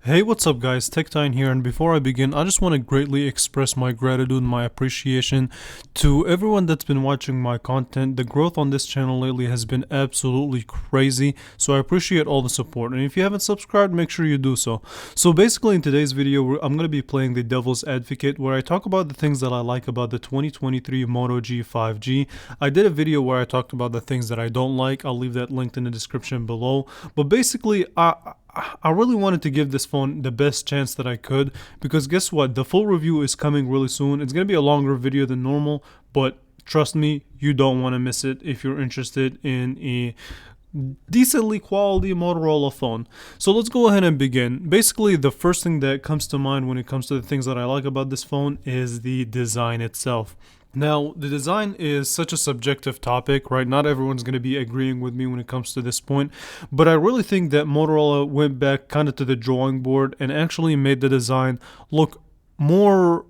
Hey, what's up guys, Techtine here, and before I begin, I just want to greatly express my gratitude and my appreciation to everyone that's been watching my content. The growth on this channel lately has been absolutely crazy, so I appreciate all the support, and if you haven't subscribed, make sure you do so. So basically in today's video, I'm going to be playing the Devil's Advocate, where I talk about the things that I like about the 2023 Moto G 5G. I did a video where I talked about the things that I don't like. I'll leave that linked in the description below, but basically I really wanted to give this phone the best chance that I could, because guess what, the full review is coming really soon. It's going to be a longer video than normal, but trust me, you don't want to miss it if you're interested in a decently quality Motorola phone. So let's go ahead and begin. Basically, the first thing that comes to mind when it comes to the things that I like about this phone is the design itself. Now, the design is such a subjective topic, right? Not everyone's going to be agreeing with me when it comes to this point, but I really think that Motorola went back kind of to the drawing board and actually made the design look more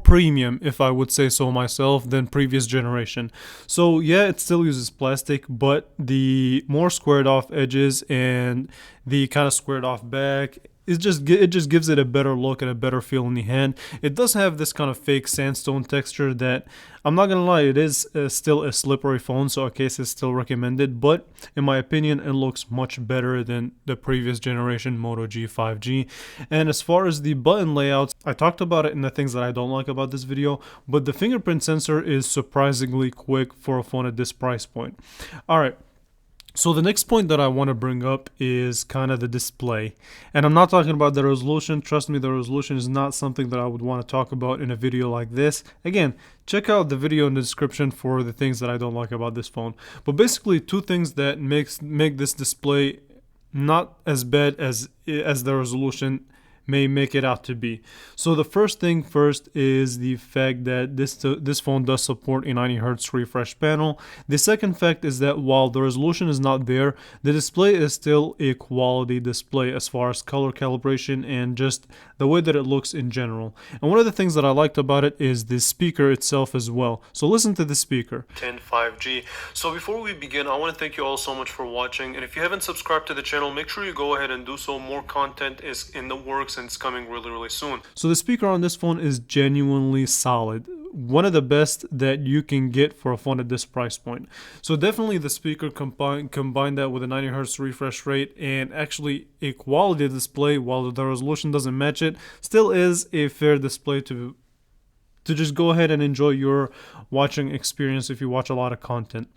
premium, if I would say so myself, than previous generation. So yeah, it still uses plastic, but the more squared off edges and the kind of squared off back, it just gives it a better look and a better feel in the hand. It does have this kind of fake sandstone texture that, I'm not gonna lie, it is still a slippery phone, so a case is still recommended, but in my opinion it looks much better than the previous generation Moto G 5G. And as far as the button layouts, I talked about it in the things that I don't like about this video, but the fingerprint sensor is surprisingly quick for a phone at this price point. Alright, so the next point that I want to bring up is kind of the display. And I'm not talking about the resolution. Trust me, the resolution is not something that I would want to talk about in a video like this. Again, check out the video in the description for the things that I don't like about this phone. But basically, two things that make this display not as bad as the resolution may make it out to be. So the first thing first is the fact that this phone does support a 90 Hz refresh panel. The second fact is that while the resolution is not there, the display is still a quality display as far as color calibration and just the way that it looks in general. And one of the things that I liked about it is the speaker itself as well. So listen to the speaker. 5G. So before we begin, I want to thank you all so much for watching, and if you haven't subscribed to the channel, make sure you go ahead and do so. More content is in the works and it's coming really soon. So the speaker on this phone is genuinely solid, one of the best that you can get for a phone at this price point. So definitely the speaker combine that with a 90 Hz refresh rate and actually a quality display, while the resolution doesn't match it, still is a fair display to just go ahead and enjoy your watching experience if you watch a lot of content.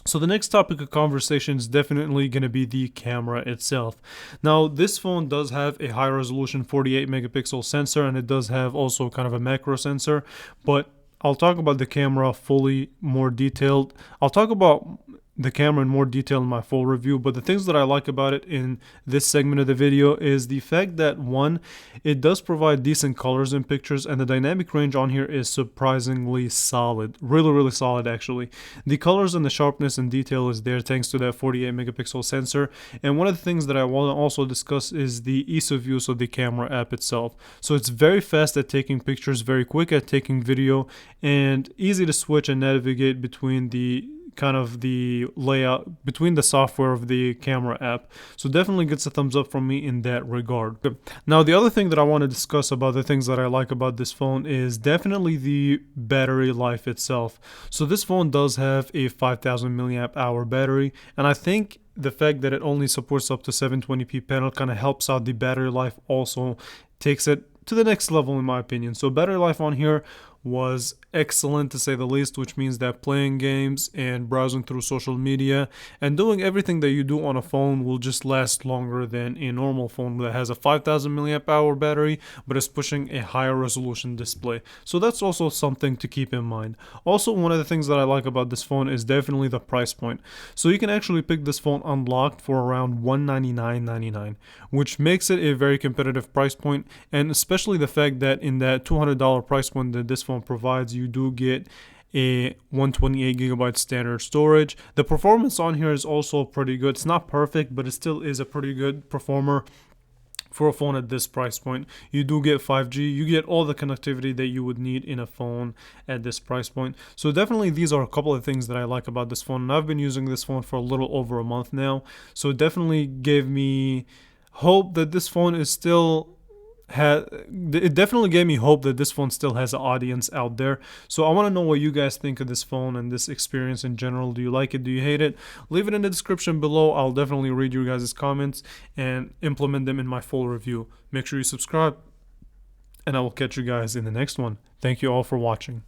So the next topic of conversation is definitely going to be the camera itself. Now, this phone does have a high resolution 48 megapixel sensor, and it does have also kind of a macro sensor, but I'll talk about the camera fully more detailed. I'll talk about the camera in more detail in my full review, but the things that I like about it in this segment of the video is the fact that, one, it does provide decent colors in pictures, and the dynamic range on here is surprisingly solid, really solid actually. The colors and the sharpness and detail is there thanks to that 48 megapixel sensor. And one of the things that I want to also discuss is the ease of use of the camera app itself. So it's very fast at taking pictures, very quick at taking video, and easy to switch and navigate between the kind of the layout between the software of the camera app. So definitely gets a thumbs up from me in that regard. Now, the other thing that I want to discuss about the things that I like about this phone is definitely the battery life itself. So this phone does have a 5000 milliamp hour battery, and I think the fact that it only supports up to 720p panel kind of helps out the battery life, also takes it to the next level in my opinion. So battery life on here was excellent to say the least, which means that playing games and browsing through social media and doing everything that you do on a phone will just last longer than a normal phone that has a 5000 milliamp hour battery but is pushing a higher resolution display. So that's also something to keep in mind. Also, one of the things that I like about this phone is definitely the price point. So you can actually pick this phone unlocked for around $199.99, which makes it a very competitive price point, and especially the fact that in that $200 price point that this phone provides, you do get a 128 gigabyte standard storage. The performance on here is also pretty good. It's not perfect, but it still is a pretty good performer for a phone at this price point. You do get 5G, you get all the connectivity that you would need in a phone at this price point. So definitely these are a couple of things that I like about this phone, and I've been using this phone for a little over a month now, so it definitely gave me hope that this phone is still it definitely gave me hope that this phone still has an audience out there. So I want to know what you guys think of this phone and this experience in general. Do you like it? Do you hate it? Leave it in the description below. I'll definitely read your guys' comments and implement them in my full review. Make sure you subscribe, and I will catch you guys in the next one. Thank you all for watching.